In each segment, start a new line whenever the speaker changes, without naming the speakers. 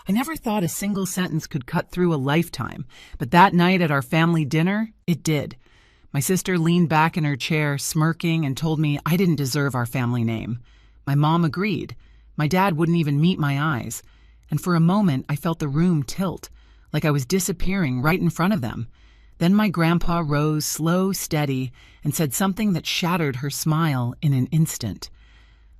I never thought a single sentence could cut through a lifetime, but that night at our family dinner, it did. My sister leaned back in her chair, smirking, and told me I didn't deserve our family name. My mom agreed. My dad wouldn't even meet my eyes. And for a moment, I felt the room tilt, like I was disappearing right in front of them. Then my grandpa rose, slow, steady, and said something that shattered her smile in an instant.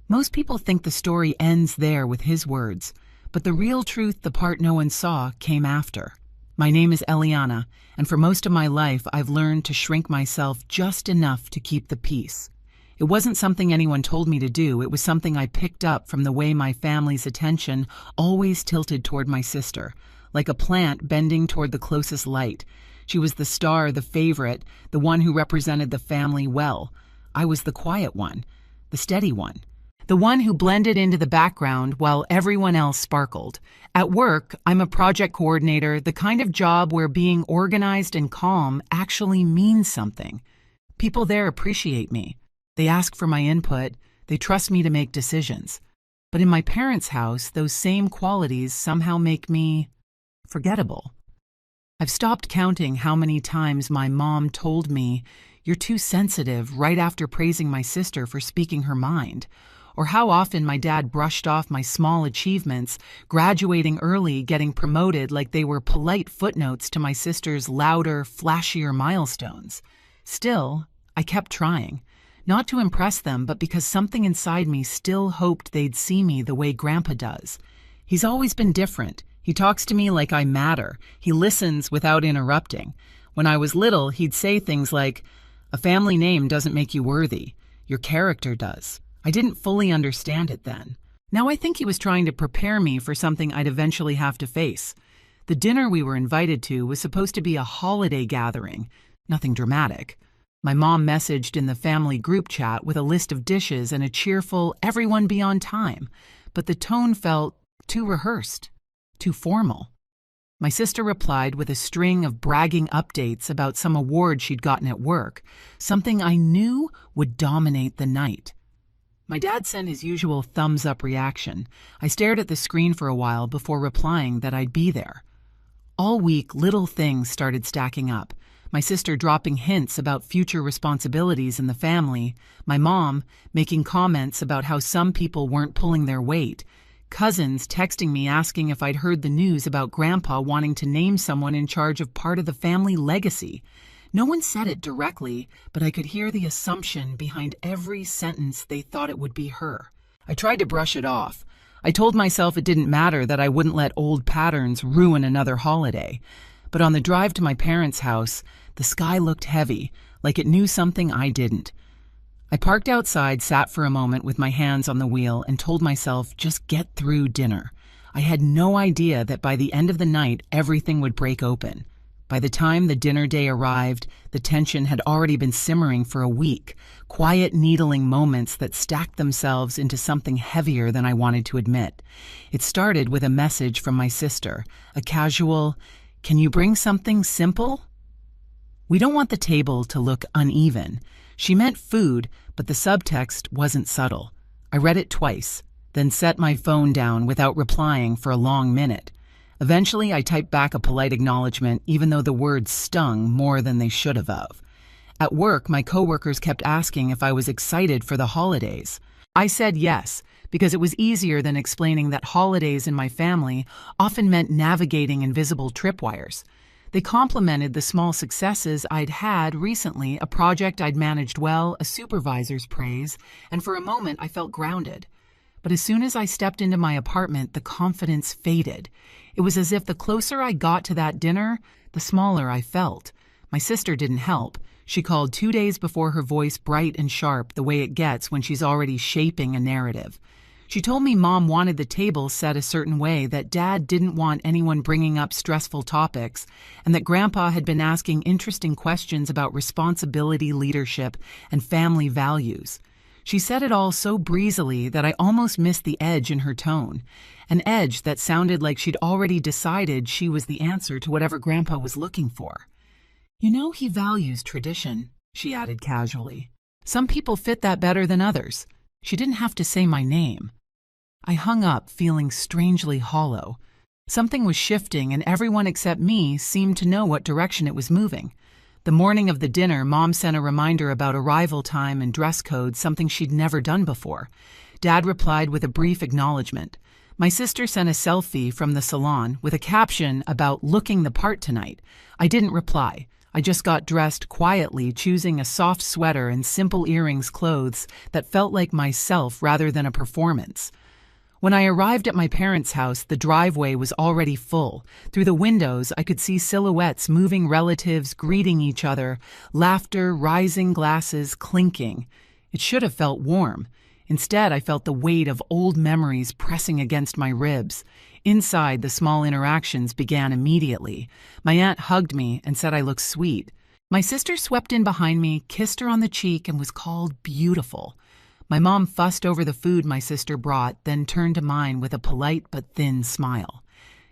Most people think the story ends there with his words, but the real truth, the part no one saw, came after. My name is Eliana, and for most of my life I've learned to shrink myself just enough to keep the peace. It wasn't something anyone told me to do, it was something I picked up from the way my family's attention always tilted toward my sister, like a plant bending toward the closest light. She was the star, the favorite, the one who represented the family well. I was the quiet one, the steady one, the one who blended into the background while everyone else sparkled. At work, I'm a project coordinator, the kind of job where being organized and calm actually means something. People there appreciate me. They ask for my input. They trust me to make decisions. But in my parents' house, those same qualities somehow make me forgettable. I've stopped counting how many times my mom told me, "You're too sensitive," right after praising my sister for speaking her mind. Or how often my dad brushed off my small achievements, graduating early, getting promoted like they were polite footnotes to my sister's louder, flashier milestones. Still, I kept trying. Not to impress them, but because something inside me still hoped they'd see me the way Grandpa does. He's always been different. He talks to me like I matter. He listens without interrupting. When I was little, he'd say things like, "A family name doesn't make you worthy. Your character does." I didn't fully understand it then. Now I think he was trying to prepare me for something I'd eventually have to face. The dinner we were invited to was supposed to be a holiday gathering, nothing dramatic. My mom messaged in the family group chat with a list of dishes and a cheerful, "Everyone be on time," but the tone felt too rehearsed, too formal. My sister replied with a string of bragging updates about some award she'd gotten at work, something I knew would dominate the night. My dad sent his usual thumbs-up reaction. I stared at the screen for a while before replying that I'd be there. All week, little things started stacking up. My sister dropping hints about future responsibilities in the family, my mom making comments about how some people weren't pulling their weight, cousins texting me asking if I'd heard the news about Grandpa wanting to name someone in charge of part of the family legacy. No one said it directly, but I could hear the assumption behind every sentence they thought it would be her. I tried to brush it off. I told myself it didn't matter, that I wouldn't let old patterns ruin another holiday. But on the drive to my parents' house, the sky looked heavy, like it knew something I didn't. I parked outside, sat for a moment with my hands on the wheel, and told myself, just get through dinner. I had no idea that by the end of the night, everything would break open. By the time the dinner day arrived, the tension had already been simmering for a week, quiet needling moments that stacked themselves into something heavier than I wanted to admit. It started with a message from my sister, a casual, "Can you bring something simple?" We don't want the table to look uneven. She meant food, but the subtext wasn't subtle. I read it twice, then set my phone down without replying for a long minute. Eventually, I typed back a polite acknowledgement, even though the words stung more than they should have. At work, my coworkers kept asking if I was excited for the holidays. I said yes, because it was easier than explaining that holidays in my family often meant navigating invisible tripwires. They complimented the small successes I'd had recently, a project I'd managed well, a supervisor's praise, and for a moment I felt grounded. But as soon as I stepped into my apartment, the confidence faded. It was as if the closer I got to that dinner, the smaller I felt. My sister didn't help. She called 2 days before, her voice bright and sharp, the way it gets when she's already shaping a narrative. She told me Mom wanted the table set a certain way, that Dad didn't want anyone bringing up stressful topics, and that Grandpa had been asking interesting questions about responsibility, leadership, and family values. She said it all so breezily that I almost missed the edge in her tone, an edge that sounded like she'd already decided she was the answer to whatever Grandpa was looking for. "You know, he values tradition," she added casually. "Some people fit that better than others." She didn't have to say my name. I hung up feeling strangely hollow. Something was shifting, and everyone except me seemed to know what direction it was moving. The morning of the dinner, Mom sent a reminder about arrival time and dress code, something she'd never done before. Dad replied with a brief acknowledgement. My sister sent a selfie from the salon with a caption about looking the part tonight. I didn't reply. I just got dressed quietly, choosing a soft sweater and simple earrings clothes that felt like myself rather than a performance. When I arrived at my parents' house, the driveway was already full. Through the windows, I could see silhouettes, moving relatives, greeting each other, laughter, rising glasses, clinking. It should have felt warm. Instead, I felt the weight of old memories pressing against my ribs. Inside, the small interactions began immediately. My aunt hugged me and said I looked sweet. My sister swept in behind me, kissed her on the cheek, and was called beautiful. My mom fussed over the food my sister brought, then turned to mine with a polite but thin smile.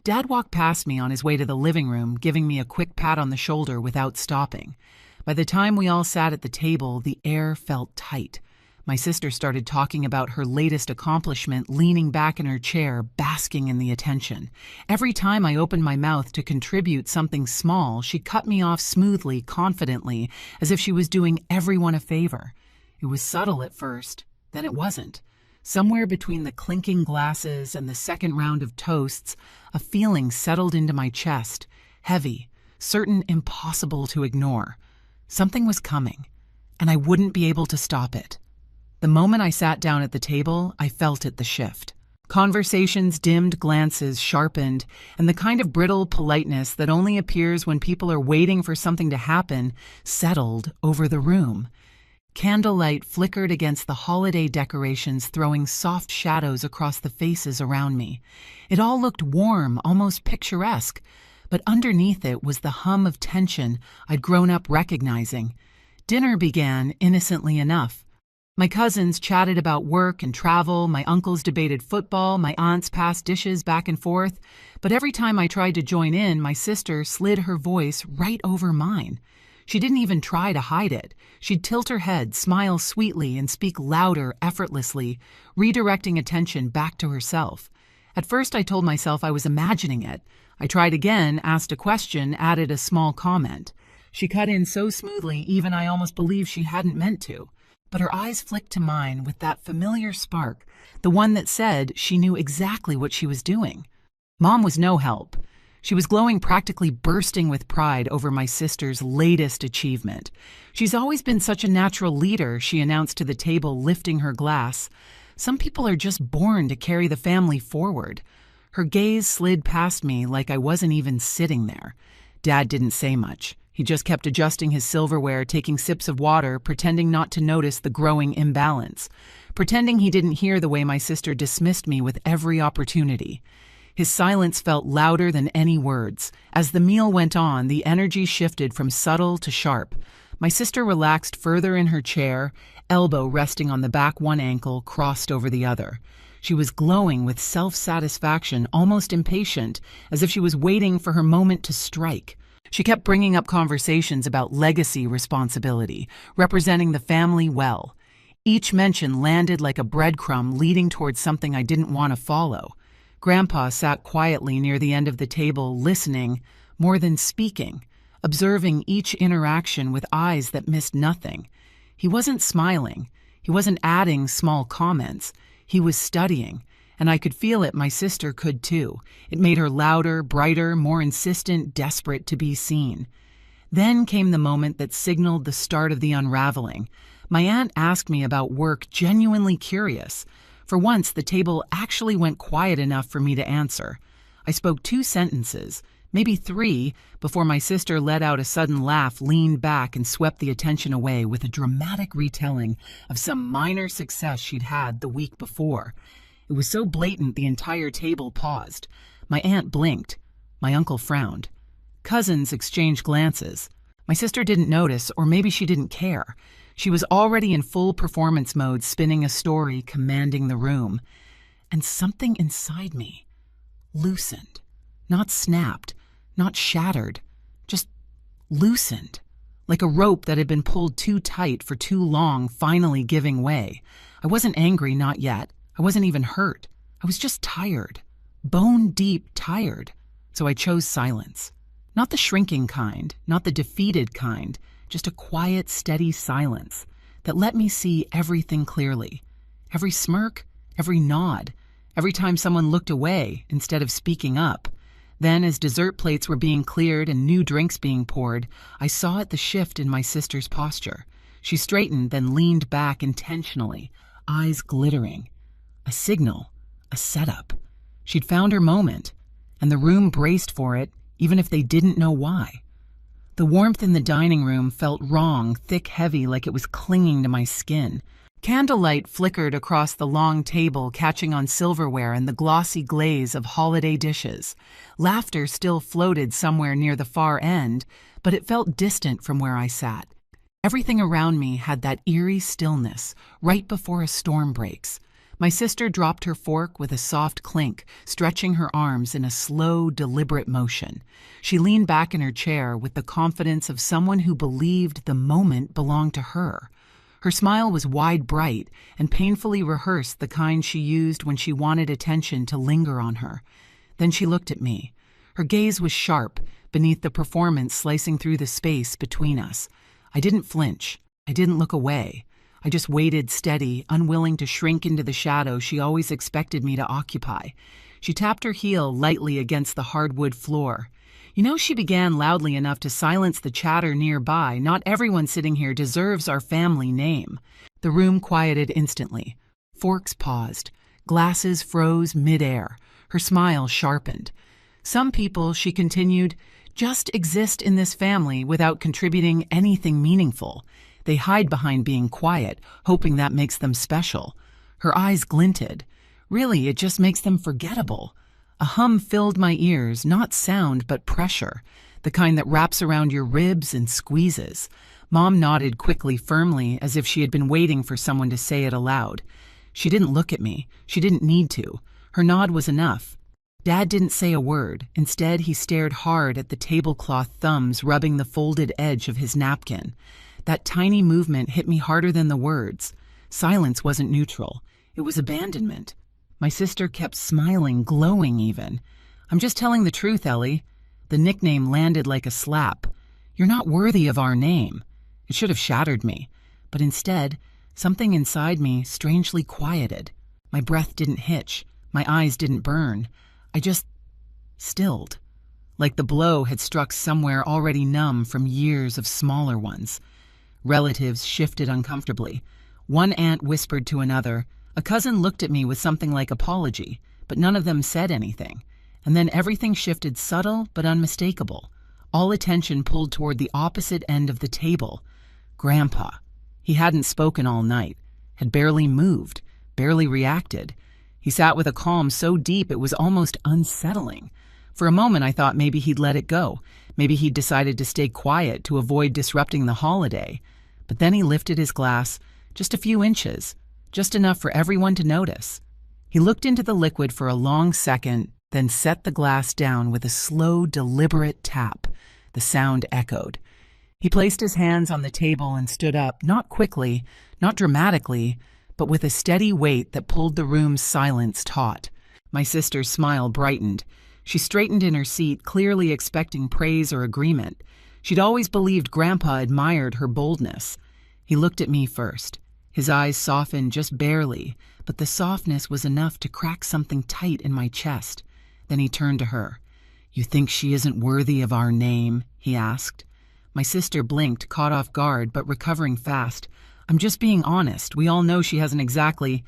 Dad walked past me on his way to the living room, giving me a quick pat on the shoulder without stopping. By the time we all sat at the table, the air felt tight. My sister started talking about her latest accomplishment, leaning back in her chair, basking in the attention. Every time I opened my mouth to contribute something small, she cut me off smoothly, confidently, as if she was doing everyone a favor. It was subtle at first, then it wasn't. Somewhere between the clinking glasses and the second round of toasts, a feeling settled into my chest, heavy, certain impossible to ignore. Something was coming, and I wouldn't be able to stop it. The moment I sat down at the table, I felt it, the shift. Conversations dimmed, glances sharpened, and the kind of brittle politeness that only appears when people are waiting for something to happen settled over the room. Candlelight flickered against the holiday decorations, throwing soft shadows across the faces around me. It all looked warm, almost picturesque, but underneath it was the hum of tension I'd grown up recognizing. Dinner began innocently enough. My cousins chatted about work and travel, my uncles debated football, my aunts passed dishes back and forth, but every time I tried to join in, my sister slid her voice right over mine. She didn't even try to hide it. She'd tilt her head, smile sweetly, and speak louder, effortlessly, redirecting attention back to herself. At first I told myself I was imagining it. I tried again, asked a question, added a small comment. She cut in so smoothly, even I almost believed she hadn't meant to. But her eyes flicked to mine with that familiar spark, the one that said she knew exactly what she was doing. Mom was no help. She was glowing, practically bursting with pride over my sister's latest achievement. She's always been such a natural leader, she announced to the table, lifting her glass. Some people are just born to carry the family forward. Her gaze slid past me like I wasn't even sitting there. Dad didn't say much. He just kept adjusting his silverware, taking sips of water, pretending not to notice the growing imbalance, pretending he didn't hear the way my sister dismissed me with every opportunity. His silence felt louder than any words. As the meal went on, the energy shifted from subtle to sharp. My sister relaxed further in her chair, elbow resting on the back one ankle, crossed over the other. She was glowing with self-satisfaction, almost impatient, as if she was waiting for her moment to strike. She kept bringing up conversations about legacy responsibility, representing the family well. Each mention landed like a breadcrumb leading towards something I didn't want to follow. Grandpa sat quietly near the end of the table, listening, more than speaking, observing each interaction with eyes that missed nothing. He wasn't smiling. He wasn't adding small comments. He was studying. And I could feel it, my sister could too. It made her louder, brighter, more insistent, desperate to be seen. Then came the moment that signaled the start of the unraveling. My aunt asked me about work, genuinely curious. For once, the table actually went quiet enough for me to answer. I spoke 2 sentences, maybe 3, before my sister let out a sudden laugh, leaned back, and swept the attention away with a dramatic retelling of some minor success she'd had the week before. It was so blatant the entire table paused. My aunt blinked. My uncle frowned. Cousins exchanged glances. My sister didn't notice, or maybe she didn't care. She was already in full performance mode, spinning a story, commanding the room. And something inside me loosened. Not snapped, not shattered, just loosened. Like a rope that had been pulled too tight for too long, finally giving way. I wasn't angry, not yet. I wasn't even hurt. I was just tired. bone-deep tired. So I chose silence. Not the shrinking kind, not the defeated kind, just a quiet, steady silence that let me see everything clearly. Every smirk, every nod, every time someone looked away instead of speaking up. Then, as dessert plates were being cleared and new drinks being poured, I saw the shift in my sister's posture. She straightened, then leaned back intentionally, eyes glittering. A signal, a setup. She'd found her moment, and the room braced for it, even if they didn't know why. The warmth in the dining room felt wrong, thick, heavy, like it was clinging to my skin. Candlelight flickered across the long table, catching on silverware and the glossy glaze of holiday dishes. Laughter still floated somewhere near the far end, but it felt distant from where I sat. Everything around me had that eerie stillness, right before a storm breaks. My sister dropped her fork with a soft clink, stretching her arms in a slow, deliberate motion. She leaned back in her chair with the confidence of someone who believed the moment belonged to her. Her smile was wide, bright, and painfully rehearsed, the kind she used when she wanted attention to linger on her. Then she looked at me. Her gaze was sharp, beneath the performance slicing through the space between us. I didn't flinch. I didn't look away. I just waited steady, unwilling to shrink into the shadow she always expected me to occupy. She tapped her heel lightly against the hardwood floor. You know, she began loudly enough to silence the chatter nearby. Not everyone sitting here deserves our family name. The room quieted instantly. Forks paused. Glasses froze midair. Her smile sharpened. Some people, she continued, just exist in this family without contributing anything meaningful. They hide behind being quiet, hoping that makes them special. Her eyes glinted. Really, it just makes them forgettable. A hum filled my ears, not sound but pressure, the kind that wraps around your ribs and squeezes. Mom nodded quickly, firmly, as if she had been waiting for someone to say it aloud. She didn't look at me. She didn't need to. Her nod was enough. Dad didn't say a word. Instead, he stared hard at the tablecloth thumbs rubbing the folded edge of his napkin. That tiny movement hit me harder than the words. Silence wasn't neutral. It was abandonment. My sister kept smiling, glowing even. I'm just telling the truth, Ellie. The nickname landed like a slap. You're not worthy of our name. It should have shattered me. But instead, something inside me strangely quieted. My breath didn't hitch. My eyes didn't burn. I just stilled. Like the blow had struck somewhere already numb from years of smaller ones. Relatives shifted uncomfortably. One aunt whispered to another. A cousin looked at me with something like apology, but none of them said anything. And then everything shifted, subtle but unmistakable. All attention pulled toward the opposite end of the table. Grandpa. He hadn't spoken all night, had barely moved, barely reacted. He sat with a calm so deep it was almost unsettling. For a moment I thought maybe he'd let it go. Maybe he'd decided to stay quiet to avoid disrupting the holiday. But then he lifted his glass just a few inches, just enough for everyone to notice. He looked into the liquid for a long second, then set the glass down with a slow, deliberate tap. The sound echoed. He placed his hands on the table and stood up, not quickly, not dramatically, but with a steady weight that pulled the room's silence taut. My sister's smile brightened. She straightened in her seat, clearly expecting praise or agreement. She'd always believed Grandpa admired her boldness. He looked at me first. His eyes softened just barely, but the softness was enough to crack something tight in my chest. Then he turned to her. "You think she isn't worthy of our name?" he asked. My sister blinked, caught off guard, but recovering fast. "I'm just being honest. We all know she hasn't exactly—"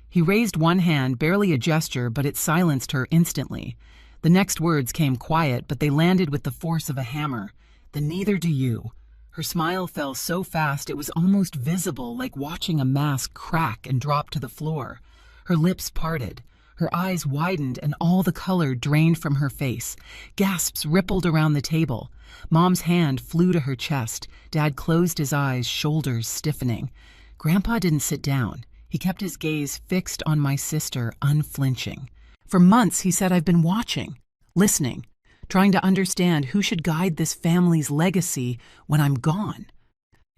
He raised one hand, barely a gesture, but it silenced her instantly. The next words came quiet, but they landed with the force of a hammer. "Then neither do you." Her smile fell so fast it was almost visible, like watching a mask crack and drop to the floor. Her lips parted. Her eyes widened and all the color drained from her face. Gasps rippled around the table. Mom's hand flew to her chest. Dad closed his eyes, shoulders stiffening. Grandpa didn't sit down. He kept his gaze fixed on my sister, unflinching. For months, he said, I've been watching, listening, trying to understand who should guide this family's legacy when I'm gone.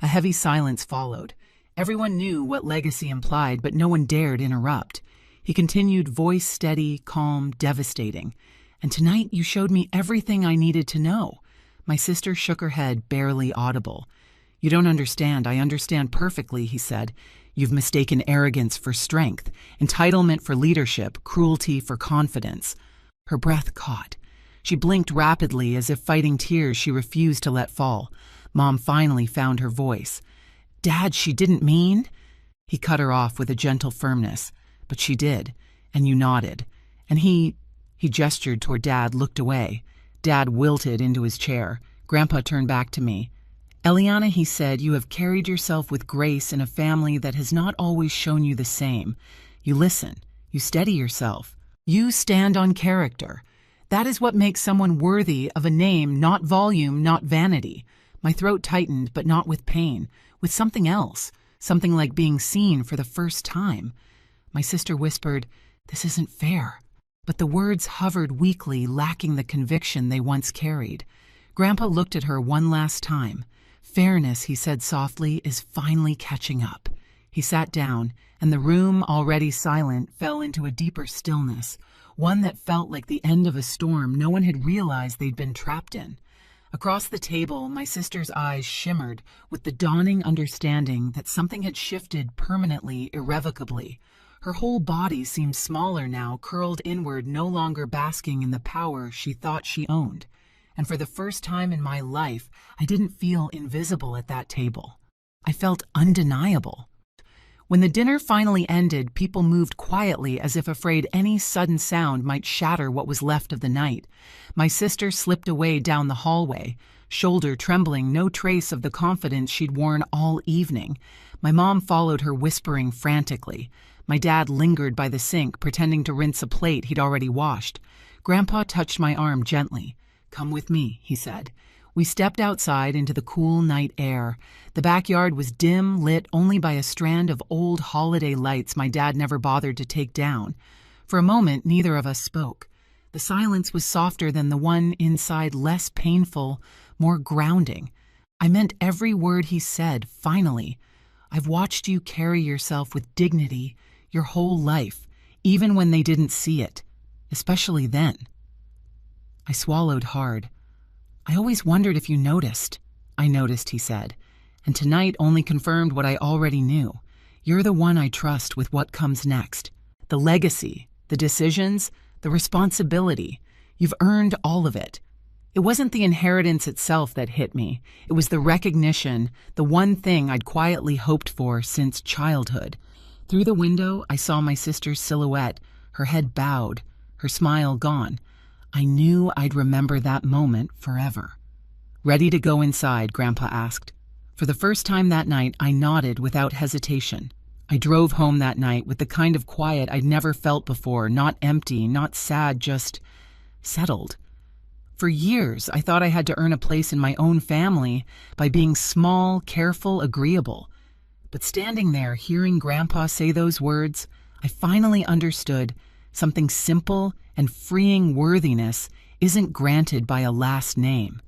A heavy silence followed. Everyone knew what legacy implied, but no one dared interrupt. He continued, voice steady, calm, devastating. "And tonight you showed me everything I needed to know." My sister shook her head, barely audible. "You don't understand. I understand perfectly," he said. "You've mistaken arrogance for strength, entitlement for leadership, cruelty for confidence." Her breath caught. She blinked rapidly, as if fighting tears she refused to let fall. Mom finally found her voice. "Dad, she didn't mean—" He cut her off with a gentle firmness. "But she did, and you nodded." And he gestured toward Dad, looked away. Dad wilted into his chair. Grandpa turned back to me. "Eliana," he said, "you have carried yourself with grace in a family that has not always shown you the same. You listen. You steady yourself. You stand on character. That is what makes someone worthy of a name, not volume, not vanity." My throat tightened, but not with pain, with something else, something like being seen for the first time. My sister whispered, "This isn't fair." But the words hovered weakly, lacking the conviction they once carried. Grandpa looked at her one last time. "Fairness," he said softly, "is finally catching up." He sat down, and the room, already silent, fell into a deeper stillness, one that felt like the end of a storm no one had realized they'd been trapped in. Across the table, my sister's eyes shimmered with the dawning understanding that something had shifted permanently, irrevocably. Her whole body seemed smaller now, curled inward, no longer basking in the power she thought she owned. And for the first time in my life, I didn't feel invisible at that table. I felt undeniable. When the dinner finally ended, people moved quietly, as if afraid any sudden sound might shatter what was left of the night. My sister slipped away down the hallway, shoulder trembling, no trace of the confidence she'd worn all evening. My mom followed her, whispering frantically. My dad lingered by the sink, pretending to rinse a plate he'd already washed. Grandpa touched my arm gently. "Come with me," he said. We stepped outside into the cool night air. The backyard was dim, lit only by a strand of old holiday lights my dad never bothered to take down. For a moment, neither of us spoke. The silence was softer than the one inside, less painful, more grounding. I meant every word he said, finally. "I've watched you carry yourself with dignity your whole life, even when they didn't see it, especially then." I swallowed hard. "I always wondered if you noticed." "I noticed," he said, "and tonight only confirmed what I already knew. You're the one I trust with what comes next. The legacy, the decisions, the responsibility. You've earned all of it." It wasn't the inheritance itself that hit me. It was the recognition, the one thing I'd quietly hoped for since childhood. Through the window, I saw my sister's silhouette, her head bowed, her smile gone. I knew I'd remember that moment forever. "Ready to go inside?" Grandpa asked. For the first time that night, I nodded without hesitation. I drove home that night with the kind of quiet I'd never felt before, not empty, not sad, just settled. For years, I thought I had to earn a place in my own family by being small, careful, agreeable. But standing there, hearing Grandpa say those words, I finally understood something simple and freeing. Worthiness isn't granted by a last name.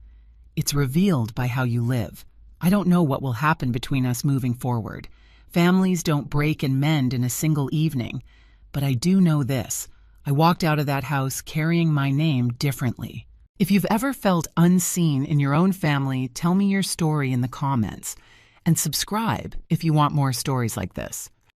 It's revealed by how you live. I don't know what will happen between us moving forward. Families don't break and mend in a single evening. But I do know this. I walked out of that house carrying my name differently. If you've ever felt unseen in your own family, tell me your story in the comments. And subscribe if you want more stories like this.